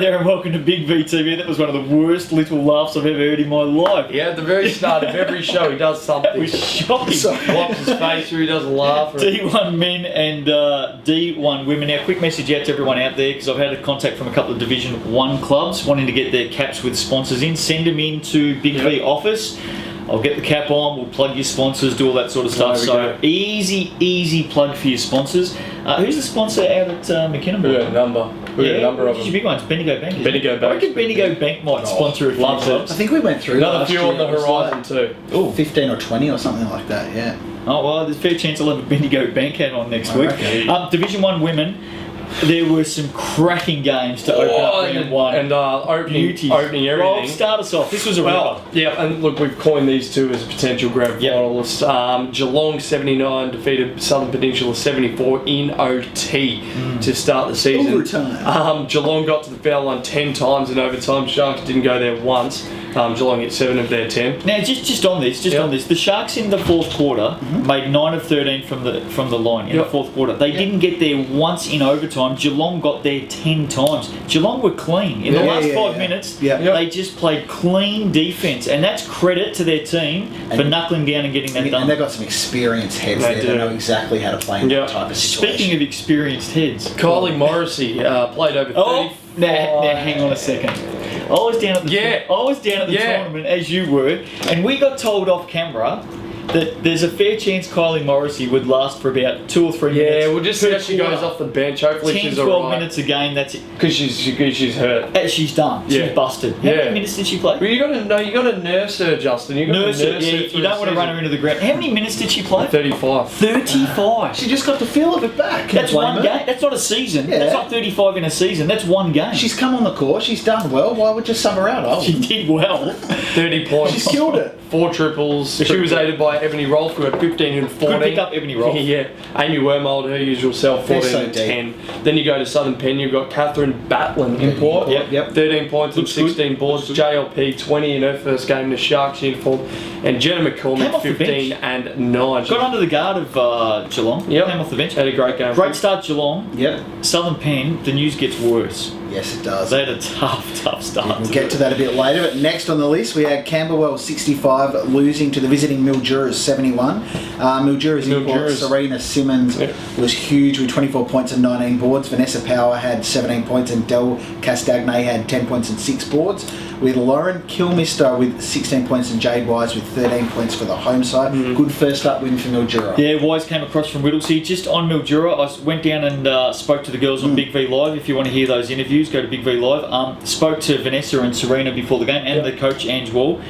there and welcome to Big VTV. That was one of the worst little laughs I've ever heard in my life. Yeah, at the very start of every show he does something. It was shocking. Wipes his face or he doesn't laugh. D1 men and D1 women. Now, quick message out to everyone out there because I've had a contact from a couple of Division 1 clubs wanting to get their caps with sponsors in. Send them in to Big V office. I'll get the cap on, we'll plug your sponsors, do all that sort of stuff. So easy plug for your sponsors. Who's the sponsor out at McKinnon? We got a number. We got a number of Who's them. your big ones? Bendigo Bank. Bendigo Bank. I reckon Bendigo Bank might sponsor a few loves it. clubs. I think we went through Another last few year, on the it was horizon like too. 15 or 20 or something like that, yeah. Oh, well, there's a fair chance I'll have a Bendigo Bank hat on next week. Okay. Division 1 women, there were some cracking games to open up round 1. And opening everything. Rob, start us off. This was a Well, yeah, and look, we've coined these two as potential grand finalists. Geelong 79 defeated Southern Peninsula 74 in OT to start the season. Overtime. Geelong got to the foul line 10 times in overtime. Sharks didn't go there once. Geelong hit 7 of their 10. Now, just on this, the Sharks in the fourth quarter made 9 of 13 from the line in the fourth quarter. They didn't get there once in overtime. Geelong got there 10 times. Geelong were clean in the last 5 minutes. They just played clean defence, and that's credit to their team for knuckling down and getting that done. And they've got some experienced heads there that know exactly how to play in that type of situation. Speaking of experienced heads, Kylie Morrissey played over 30. Now hang on a second. I was down at the tournament as you were, and we got told off camera that there's a fair chance Kylie Morrissey would last for about 2 or 3 minutes. Yeah, we'll just see how she goes off the bench. Hopefully 10, she's 12 alright. minutes a game, that's it. Because she's hurt. She's done. She's busted. How many minutes did she play? Well, you got to nurse her, Justin. You got to nurse her. You don't want to run her into the ground. How many minutes did she play? 35. 35. She just got the feel of it back. That's one game. That's not a season. Yeah. That's not 35 in a season. That's one game. She's come on the court. She's done well. Why would you sub her out? She did well. 30 points. She's killed it. 4 triples. She was aided by Ebony Rolfe, who had 15 and 14. Good pick up, Ebony Rolfe. Yeah. Amy Wormold, her usual self, 14 and 10. Then you go to Southern Penn, you've got Catherine Batlin, import. Yep. 13 points and 16 boards. JLP, 20 in her first game in the Sharks uniform. And Jenna McCormick, 15 and 9. Got under the guard of Geelong. Yep. Came off the bench. Had a great game. Great start, Geelong. Yep. Southern Penn, the news gets worse. Yes, it does. They had a tough start. We'll get to that a bit later, but next on the list we had Camberwell 65 losing to the visiting Mildura 71. Mildura's import Serena Simmons was huge with 24 points and 19 boards. Vanessa Power had 17 points and Del Castagne had 10 points and 6 boards. With Lauren Kilmister with 16 points and Jade Wise with 13 points for the home side. Good first up win for Mildura. Yeah, Wise came across from Whittlesea. Just on Mildura, I went down and spoke to the girls on Big V Live. If you want to hear those interviews, go to Big V Live. Spoke to Vanessa and Serena before the game and the coach, Ange Wall.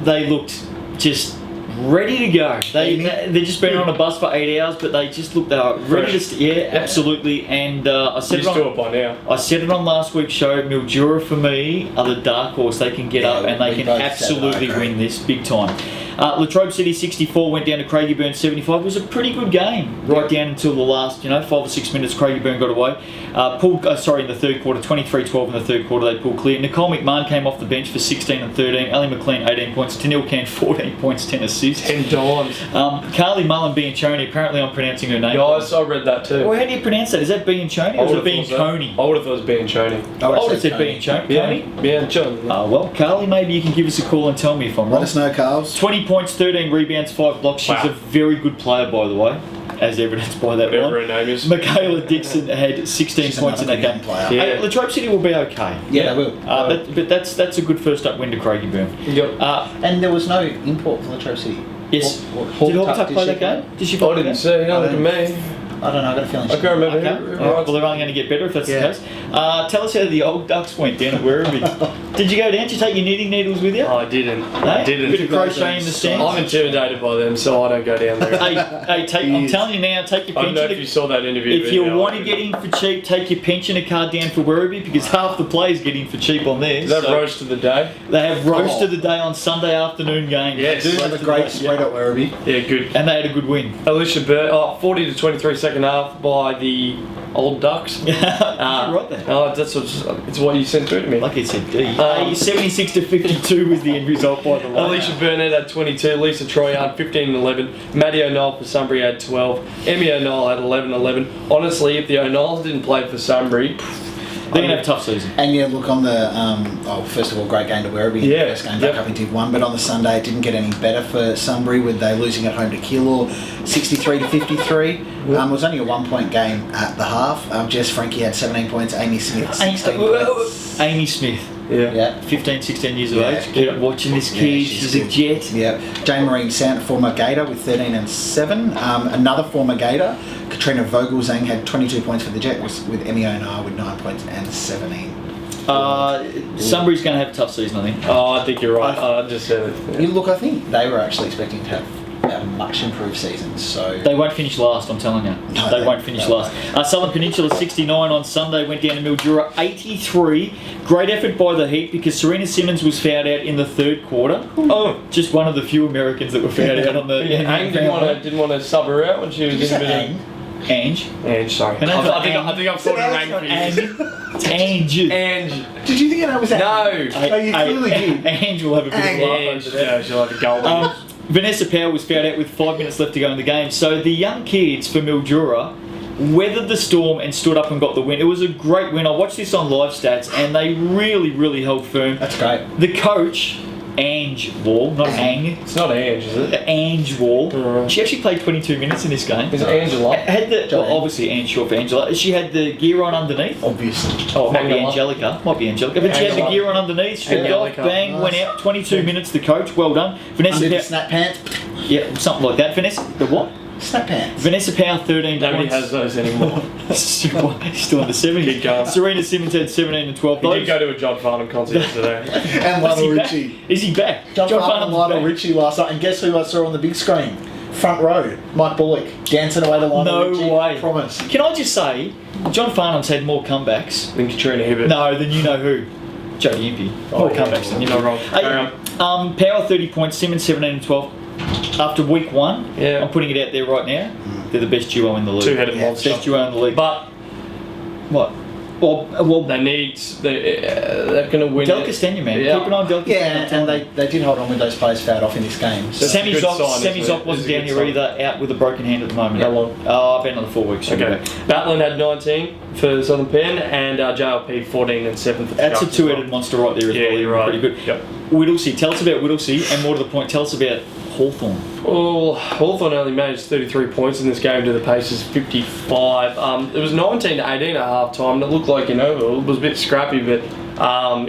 They looked just ready to go. They've just been on a bus for 8 hours, but they just looked ready to. Absolutely. And I said I said it on last week's show. Mildura for me are the dark horse. They can get up and they can absolutely win this big time. Latrobe City 64 went down to Craigieburn 75. It was a pretty good game right down until the last 5 or 6 minutes. Craigieburn got away. In the third quarter, 23-12 in the third quarter, they pulled clear. Nicole McMahon came off the bench for 16 and 13. Ellie McLean 18 points. Tennille Can 14 points, 10 assists. 10 times. Carly Mullen Bianchoni, apparently I'm pronouncing her name. Yes, I read that too. Well, how do you pronounce that? Is that Bianchoni or is it Bianchoni? I would have thought it was Bianchoni. I would have said Bianchoni. Bianchoni. Well, Carly, maybe you can give us a call and tell me if I'm wrong. Let us know, Carls. 20 points, 13 rebounds, 5 blocks. She's a very good player, by the way, as evidenced by that Whatever one. her name is. Michaela Dixon had 16 points in that game. Player. Latrobe City will be okay. Yeah, they will. But that's a good first up win to Craigieburn. Yep. And there was no import for Latrobe City. Yes. Did Hawktuck play that game? Did she play I didn't see. Look at me. I don't know, I got a feeling. I can't remember. Okay. Well, they're only going to get better if that's the case. Tell us how the old Ducks went down at Werribee. Did you go down? Did you take your knitting needles with you? I didn't. I didn't. Bit of crochet in the stands. I'm intimidated by them, so I don't go down there. I'm telling you now, take your pension. I don't know if you saw that interview. If you want to get in for cheap, take your pensioner card down for Werribee because half the players get in for cheap on there. Is that roast of the day? They have roast of the day on Sunday afternoon games. Yes. They had a great spread at Werribee. Yeah, good. And they had a good win. Alicia Burt, 40 to 23 second half by the old Ducks. Did you write that? It's what you sent through to me. Like it said D. 76 to 52 was the end result, by the way. Alicia Burnett had 22, Lisa Troyard 15 and 11, Maddie O'Neill for Sunbury had 12, Emmy O'Neill had 11 and 11. Honestly, if the O'Neills didn't play for Sunbury, They're going to have a tough season. And yeah, look on the first of all, great game to Werribee. Yeah, First game back up in Div 1, but on the Sunday it didn't get any better for Sunbury with they losing at home to Keilor, 63 to 53. It was only a 1 point game at the half. Jess Frankie had 17 points. Amy Smith 16 points. Amy Smith, Yeah. 15, 16 years of Yeah. age. Keep watching this kid. She's a good. jet. Yeah. Jane Marine Sant, former Gator, with 13 and 7. Another former Gator, Katrina Vogelzang, had 22 points for the Jet, with Emmy O'Neill with 9 points and 17. Sunbury's going to have a tough season, I think. Oh, I think you're right. I just said it. Yeah. You look, I think they were actually expecting to have a much improved season. So They won't finish last, I'm telling you. No, they they- won't finish no last. Southern Peninsula 69 on Sunday, went down to Mildura 83. Great effort by the Heat because Serena Simmons was fouled out in the third quarter. Oh, Just one of the few Americans that were fouled out on the. Ang didn't want to sub her out when she was Did you in a say bit Ang? Ange. of. Ange, sorry. Her name's not Ang. I think I've called her Ang for years. It's Ange. Ange. Did you think that was No. Oh, you clearly did. Ange will have a bit of a laugh Ange. over that. Yeah, she'll have a goal. Vanessa Powell was fouled out with 5 minutes left to go in the game. So the young kids for Mildura weathered the storm and stood up and got the win. It was a great win. I watched this on live stats and they really, really held firm. That's great. The coach, Ange Wall, not Ang, It's not Ange, is it? Ange Wall. Alright. She actually played 22 minutes in this game. Is it Angela? Had the Jolene. obviously Ange short for Angela. She had the gear on underneath. Obviously. Oh, it might be Angela. Angelica. Might be Angelica. But she had the Angela. gear on underneath. Stripped off. Angelica. Bang. Nice. Went out. 22 minutes. The coach. Well done. Vanessa. Under the Power, snap pants. yeah, something like that. Vanessa. The what? Snap pants. Vanessa Power 13 Nobody points. has those anymore. Still under 70. Keep going. Serena Simmons had 17 and 12. He did Those- go to a John Farnham concert yesterday. And Is Lionel he back? Richie. Is he back? John Farnham and Farnham's Lionel back. Richie last night. And guess who I saw on the big screen? Front row. Mike Bullock. Dancing away to Lionel No Richie. way. Promise. Can I just say, John Farnham's had more comebacks. Then Katrina Hibbert. No, than you know who. Jodie Impey. More yeah. comebacks than you Not know. wrong. Hey, Power 30 points, Simmons 17 and 12. After week one, Yeah. I'm putting it out there right now. They're the best duo in the league. Two-headed Yeah, monster. Best duo in the league. But What? Well, they need. They're going to win. Del it. Castagna, man. Yeah. Keep an eye on Del Yeah, Castagna. and they did hold on with those players fouled off in this game. So That's a Sammy good Zoc, sign, Sammy isn't it? Zoc wasn't It's a down good here sign. either, out with a broken hand at the moment. How long? About another 4 weeks. she'll be Okay. back. Batlin had 19 for Southern Pen and JLP 14 and 7 for the That's a Sharks as well. two-headed monster right there as Yeah, well. you're right. Pretty good. Yep. Whittlesea. Tell us about Whittlesea, and more to the point, tell us about Hawthorn. Well, Hawthorn only managed 33 points in this game to the Pacers 55. It was 19 to 18 at half time. It looked like, it was a bit scrappy, but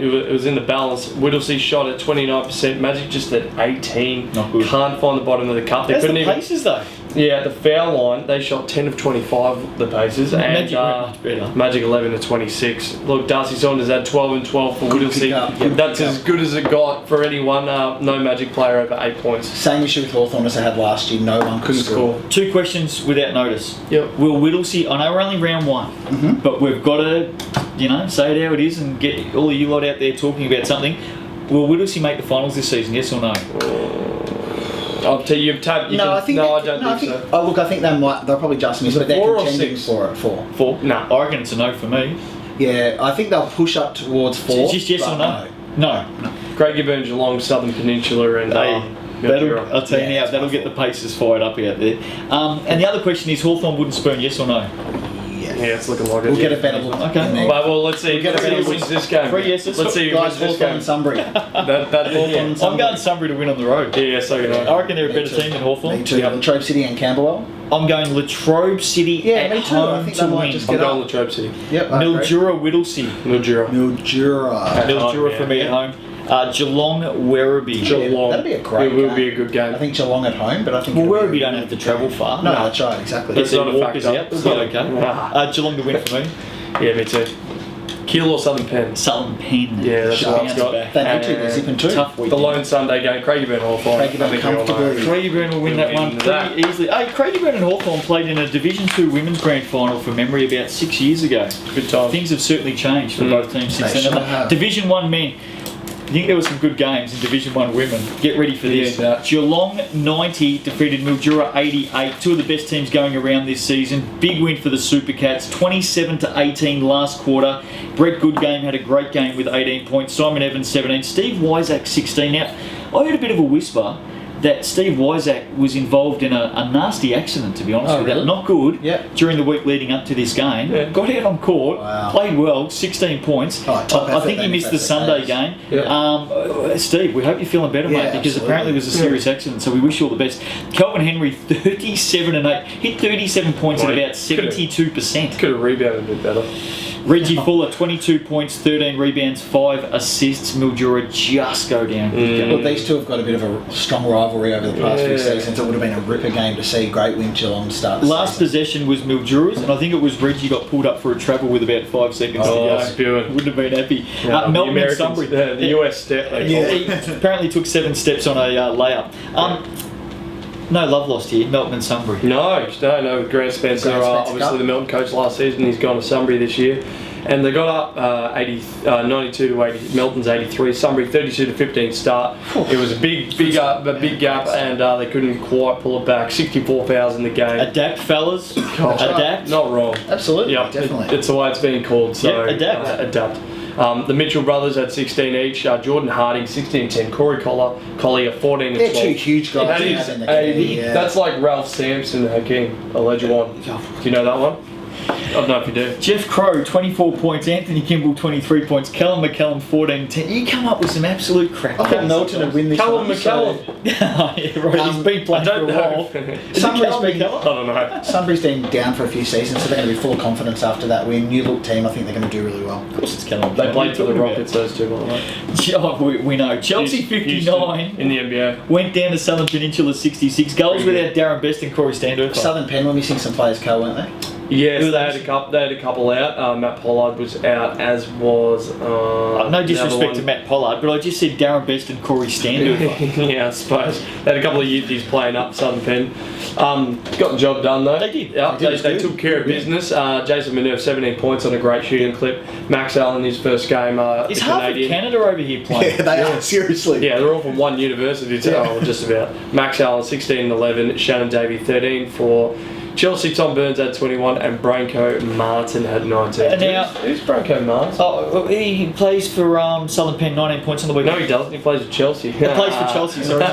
it was in the balance. Whittlesea shot at 29%, Magic just at 18. Not good. Can't find the bottom of the cup. They That's the couldn't even. Pacers, though. Yeah, at the foul line, they shot 10 of 25, the Pacers, and Magic went much better. Magic 11 to 26. Look, Darcy Saunders had 12 and 12 for Whittlesea. pick-up, good That's pick-up. as good as it got for anyone. No Magic player over 8 points. same issue with Hawthorn as they had last year. No one could Couldn't score. Two questions without notice. Yep. Will Whittlesea, I know we're only round one, but we've got to, say it how it is and get all of you lot out there talking about something. Will Whittlesea make the finals this season, yes or no? I'll tell you, No, I think. No, they- I don't think so. Oh, look, I think they'll probably just miss, Is it but they're 4 or contending 6? for it. 4. Four? No. I reckon it's a no for me. Yeah, I think they'll push up towards 4. It's just yes but or no? No. Craig Gibbon, Geelong, Southern Peninsula, and Hey, Mildura. I'll tell you Yeah, now, that'll get the Pacers fired up out there. And the other question is Hawthorn wooden spoon, yes or no? Yes. Yeah, it's looking like it. We'll get a better look. Okay. in there. Well, let's see. We'll get Let's a see who better wins look. this game. 3 yeses. Let's see who Guys, wins this Hawthorn game. and Sunbury. That Hawthorn. I'm going Sunbury to win on the road. Yeah, so can I I. reckon they're a Me better too. team than Hawthorn. Me too. Latrobe City and Camberwell. I'm going Latrobe City Yeah, at me too. I home think to they might win. just I'm get going up. Latrobe City. Yep. I agree. Mildura Whittlesea. Mildura. Mildura. Mildura yeah. for me at home. Geelong Werribee. Geelong. That'd be a great It will game. be a good game. I think Geelong at home, but I think. Well, it'll be Werribee don't have to travel far. No, that's right, exactly. Let's It's not a Walkers factor. out. They'll be okay. Nah. Geelong to win for me. Yeah, me too. Keel or Southern Pen? Southern Pen. Yeah, that's Sharks what I've got. back. They need to. They're And zipping too. Tough week. The lone Sunday game, Craigieburn Hawthorn. Craigieburn comfortably. Craigieburn will win that one Into that. pretty easily. Hey, Craigieburn and Hawthorn played in a Division 2 Women's Grand Final from memory about 6 years ago. Good time. Things have certainly changed for both teams since They then. sure have. Division 1 men. I think there were some good games in Division 1 women. Get ready for this. Yeah. Geelong 90 defeated Mildura 88. Two of the best teams going around this season. Big win for the Supercats. 27 to 18 last quarter. Brett Goodgame had a great game with 18 points. Simon Evans 17. Steve Wysack 16. Now, I heard a bit of a whisper that Steve Wysack was involved in a nasty accident, to be honest with you. Really? Not good Yeah. during the week leading up to this game. Yeah. Got out on court, Wow. played well, 16 points. Oh, top I effort think he then, missed if the that's the Sunday case. game. Yeah. Steve, we hope you're feeling better, Yeah, mate, because absolutely. apparently it was a serious accident, so we wish you all the best. Kelvin Henry, 37-8, hit 37 points at Right. about 72%. Could have rebounded a bit better. Reggie Fuller, 22 points, 13 rebounds, 5 assists. Mildura just go down. Look, these two have got a bit of a strong rivalry over the past few Yeah. seasons. It would have been a ripper game to see Great Wing Geelong start the Last season. possession was Mildura's, and I think it was Reggie got pulled up for a travel with about 5 seconds to Oh, go. spewing. Wouldn't have been happy. Yeah, the Melton and Americans, Sunbury. the US step. They Yeah. call it. He apparently took 7 steps on a layup. No love lost here, Melton and Sunbury. No, Grant Spencer, Grant Spencer obviously Cup. the Melton coach last season. He's gone to Sunbury this year. And they got up 92 to 80. Melton's 83. Sunbury 32 to 15 start. It was a big gap, and they couldn't quite pull it back. 64 fouls in the game. Adapt, fellas. Gosh, Adapt. Not wrong. Absolutely, Yeah, definitely. it's the way it's being called. So Yeah, adapt. adapt. The Mitchell brothers had 16 each. Jordan Harding 16-10. Corey Collier 14 and They're 12. two huge guys. That to is have in the game, yeah. That's like Ralph Sampson, Hakeem Olajuwon. Do you know that one? I don't know if you do. Jeff Crow, 24 points. Anthony Kimball, 23 points. Callum McCallum, 14-10. You come up with some absolute crap. I thought Melton would win this Callum one. McCallum. Yeah, right, he's been I playing for a don't while. know. Is it Somebody's Callum been- McCallum? I don't know. Sunbury's been down for a few seasons, so they're going to be full of confidence after that win. New look team, I think they're going to do really well. Of course it's Callum. They McCallum. played for the What are you Rockets, those two, by the way. talking about? Oh, we know. Chelsea, Houston 59. in the NBA. Went down to Southern Peninsula, 66. Goals without Darren Best and Corey Standover. Southern Penn were missing some players, Carl, weren't they? Yes, Who they are had those? a couple out. Matt Pollard was out, as was. No disrespect to Matt Pollard, but I just said Darren Best and Corey Standover. Yeah, I suppose. They had a couple of youths playing up Southern Penn. Got the job done though. They did. Yeah, They did, they it's good. took care of business. Jason Minerve 17 points on a great shooting clip. Max Allen his first game. Is the half of Canadian. Canada over here playing? Yeah, they are, seriously. Yeah, they're all from one university, just about. Max Allen 16 and 11. Shannon Davey 13 for Chelsea. Tom Burns had 21, and Branko Martin had 19. And now- who's Branko Martin? Oh, he plays for Southern Penn, 19 points on the weekend. No, he doesn't. He plays with Chelsea. He plays for Chelsea, sorry.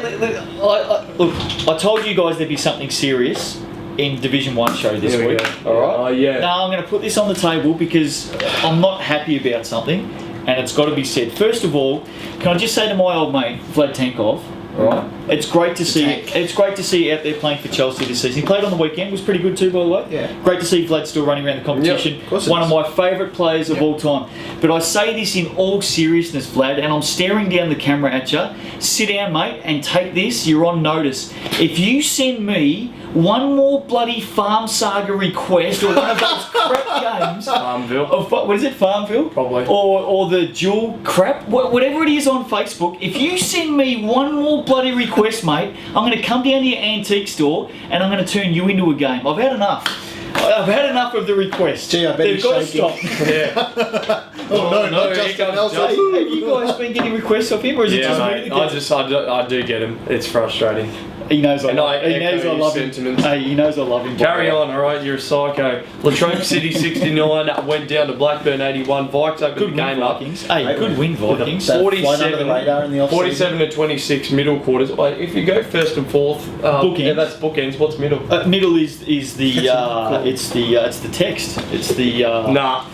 Look, I told you guys there'd be something serious in Division 1 show this Here we week. go. Alright? Oh, yeah. Now I'm going to put this on the table because I'm not happy about something and it's got to be said. First of all, can I just say to my old mate, Vlad Tankov, alright? It's great to see tank. it's great to see out there playing for Chelsea this season. He played on the weekend, was pretty good too, by the way. Yeah. Great to see Vlad still running around the competition. Yep, of course it One is. of my favourite players of Yep. all time. But I say this in all seriousness, Vlad, and I'm staring down the camera at you. Sit down, mate, and take this. You're on notice. If you send me one more bloody Farm Saga request or one of those crap games Farmville. of what is it, Farmville? Probably. Or the dual crap, whatever it is on Facebook. If you send me one more bloody request, mate, I'm going to come down to your antique store and I'm going to turn you into a game. I've had enough. I've had enough of the requests. Gee, I bet They've he's got to shaking. stop. Yeah. Oh, no, not here Justin comes Nelson. Justin. Have you guys been getting requests off him, or is it Yeah, just mate. me that gets I do get him. It's frustrating. He knows I And love I him. He knows echo I love his him. sentiments. Hey, he knows I love him. Carry on, alright, you're a psycho. Latrobe City 69 went down to Blackburn 81. Vikes opened Good the game win, up. Vikings. Hey, Great good win, win. Vikings. That flight under the radar in the off-season. 47 to 26 middle quarters. Wait, if you go first and fourth, Bookends. yeah, that's bookends. What's middle? Middle is the it's the text. It's the Nah, nah.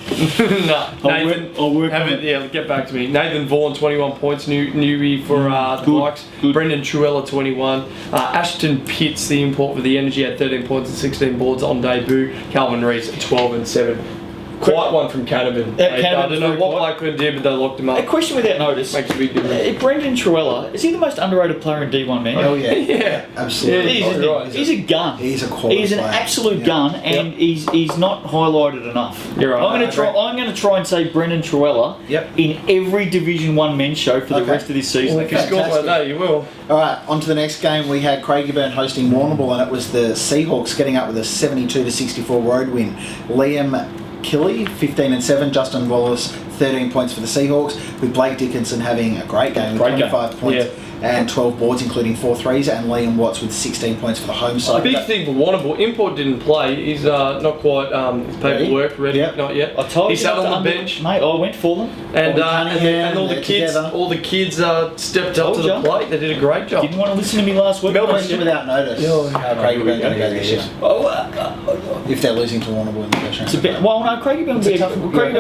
Nathan, I'll work have on it. Yeah, get back to me. Nathan Vaughan 21 points, newbie for the Good, Vikes. good. Brendan Truella 21. Ashton Pitts, the import for the Energy, had 13 points and 16 boards on debut. Calvin Reese 12 and 7. Quiet one from Canavan. I Canavan's don't know very what quiet. Blackburn did, but they locked him A up. question without notice. Makes a big difference. Brendan Truella, is he the most underrated player in D1, man? Oh, yeah. Yeah. Absolutely. He is, isn't Right. he? He's a gun. He's a quality He's an player. absolute Yeah. gun, and he's not highlighted enough. You're right. I'm going to try and say Brendan Truella Yep. in every Division 1 men's show for the Okay. rest of this season. If you score like Fantastic. that, you will. All right, on to the next game. We had Craigieburn hosting Warrnambool, and it was the Seahawks getting up with a 72-64 road win. Liam Killy, 15 and 7. Justin Wallace, 13 points for the Seahawks, with Blake Dickinson having a great game with Great game. 25 points and 12 boards, including 4 threes, and Liam Watts with 16 points for the home A side. big thing for Warrnambool, Import didn't play. He's not quite his paperwork ready. Yep. Not yet. I told he you sat not to on the under- bench. mate. I went for them. And, Bobby and Cunningham, all the they're kids, together. stepped up to Told the ya. plate. They did a great job. Didn't want to listen to me last week. Melbourne Question without notice. How Craig are going to go this year if they're losing to Warrnambool in the first round. It's a bit, well, no, Craigie will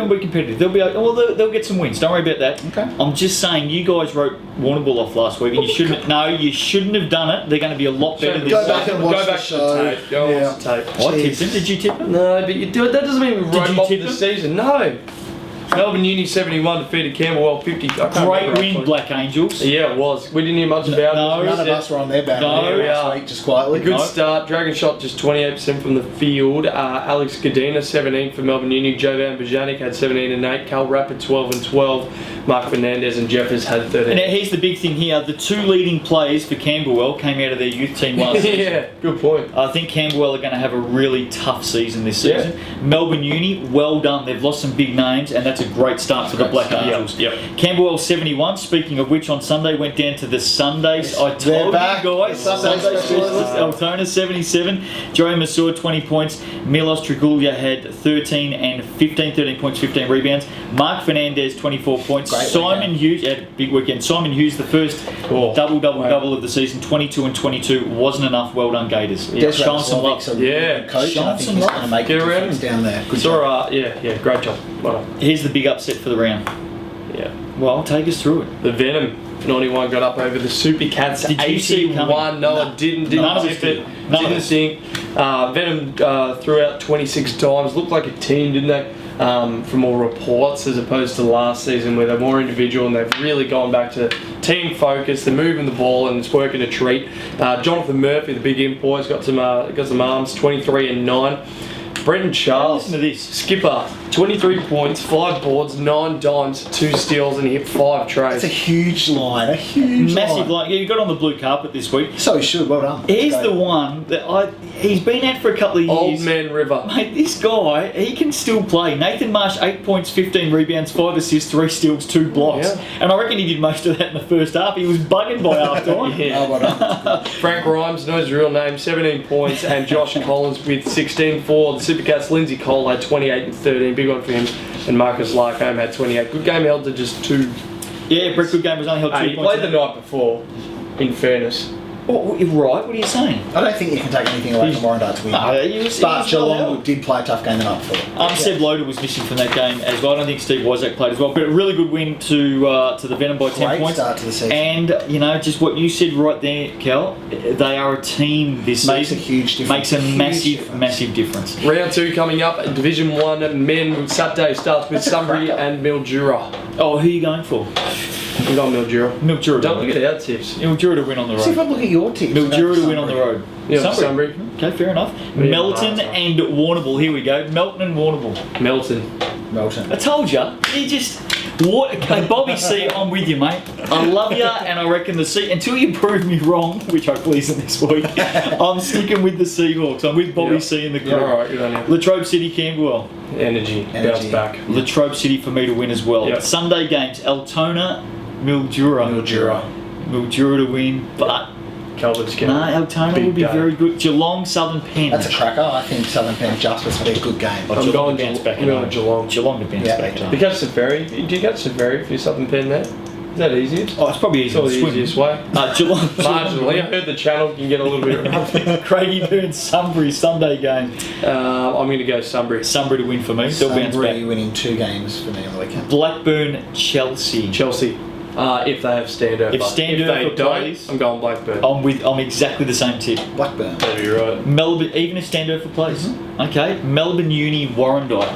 be competitive. They'll be well. They'll get some wins. Don't worry about that. Okay. I'm just saying, you guys wrote Warrnambool off last week, and you shouldn't. No, you shouldn't have done it. They're going to be a lot better this Go back season. and watch Go back the to the show. tape. Go Yeah. watch the tape. I tipped them. Did you tip them? No, but you do it. That doesn't mean we wrote you them off tip the them? season. No. Melbourne Uni 71 defeated Camberwell 50. I can't Great remember win, actually. Black Angels. Yeah, it was. We didn't hear much about No. it. None of us were on their band No. last week, just quietly. Good No. start. Dragon shot just 28% from the field. Alex Gadina 17 for Melbourne Uni. Jovan Bajanic had 17 and 8. Cal Rapid 12 and 12. Mark Fernandez and Jeffers had 13. And here's the big thing here: the two leading players for Camberwell came out of their youth team last season. Yeah, good point. I think Camberwell are going to have a really tough season this season. Melbourne Uni, well done. They've lost some big names, and that's a great start for the Great Black start. Angels. Yep. Camberwell 71, speaking of which, on Sunday went down to the Sundays. I They're told back. you guys, The Sunday specialists. specialists. Altona 77, Joey Masur 20 points, Milos Trigulia had 13 and 13 points, 15 rebounds. Mark Fernandez 24 points. Great Simon weekend. Hughes had a big weekend. Simon Hughes, the first double of the season, 22 and 22, wasn't enough. Well done, Gators. Des Showing some love. Radoslawic's a Yeah. really good coach, and I think Showing he's some going to make Get a around difference him. down there. Good So, job. yeah, great job. Well done. Here's the big upset for the round. Yeah. Well, take us through it. The Venom 91 got up over the Super Cats. Did you see it coming? 81. No, I didn't. None of us tip did. it. None of Didn't us. think. Venom threw out 26 times. Looked like a team, didn't they? From all reports, as opposed to last season where they're more individual and they've really gone back to team focus. They're moving the ball and it's working a treat. Jonathan Murphy, the big import, has got some arms. 23 and 9. Brenton Charles, Listen to this. skipper, 23 points, 5 boards, 9 dimes, 2 steals, and he hit 5 trays. It's a huge line, a huge Massive line. line. Yeah, you got on the blue carpet this week. So he should, well done. He's Great. the one that he's been out for a couple of years. Old Man River. Mate, this guy, he can still play. Nathan Marsh, 8 points, 15 rebounds, 5 assists, 3 steals, 2 blocks. Yeah. And I reckon he did most of that in the first half. He was bugging by half time. Yeah. Oh, well done. Frank Rhymes, knows his real name, 17 points, and Josh Collins with 16 for the Supercats. Lindsay Cole had 28 and 13, big one for him, and Marcus Larkham had 28. Good game held to just 2. Yeah, Brett Goodgame was only held 2 He points. played the night before, in fairness. Oh, right, what are you saying? I don't think you can take anything away from Warrandyte to win. No, he was But well Geelong held. did play a tough game the night before. Seb Loader was missing from that game as well. I don't think Steve Wozak played as well, but a really good win to the Venom by 10 Great points. start to the season. And just what you said right there, Kel, they are a team this Makes a season. huge difference. Makes a Huge massive, difference. massive difference. Round 2 coming up, Division 1 men. Saturday starts with Sunbury and Mildura. Oh, who are you going for? I'm going Mildura. Mildura. Don't look at our tips. Mildura to win on the See if road. I look at your tips. Mildura to win on the road. Yeah, Sunbury. Okay, fair enough. Yeah, Melton Martin. and Warrnambool. Here we go. Melton and Warrnambool. Melton. Melton. I told you. You just. What? Okay, Bobby C, I'm with you, mate. I love you, and I reckon the Sea. Until you prove me wrong, which hopefully isn't this week, I'm sticking with the Seahawks. I'm with Bobby Yep. C in the crew. Yeah, alright, good on you. Latrobe City, Camberwell. Energy. Bounce back. Latrobe City for me to win as well. Yep. Sunday games: Altona, Mildura. Mildura to win, but Calvert's no, Altona Big would be game. very good. Geelong, Southern Penn. That's a cracker. I think Southern Penn Justice will be a good game. Oh, I'm Geelong going to bounce back. I'm going Geelong. Geelong to bounce Yeah, back. they You catch the ferry? Do you catch the ferry for your Southern Pen there? Is that easiest? Oh, it's probably It's easier all to the swim. easiest way. Geelong. Marginally. I heard the channel can get a little bit rough. Craigie Burns, Sunbury, Sunday game. I'm going to go Sunbury. Sunbury to win for me. They'll bounce Sunbury back. winning 2 games for me on the weekend. Blackburn, Chelsea. Chelsea. If they have Standover. If Standover they don't, plays- I'm going Blackburn. I'm exactly the same tip. Blackburn. That'd be right. Melbourne, even if Standover plays. Okay, Melbourne Uni, Warrandyte.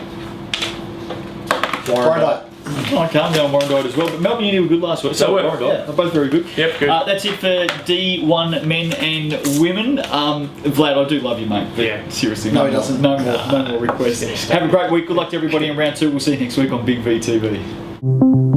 Warrandyte. Okay, I'm going Warrandyte as well. But Melbourne Uni were good last week. So They were, Warrandyte. yeah. They're both very good. Yep, good. That's it for D1 men and women. Vlad, I do love you, mate. But Yeah. seriously, No, no, he more, doesn't. no more requests. Have a great week. Good luck to everybody in round 2. We'll see you next week on Big V TV.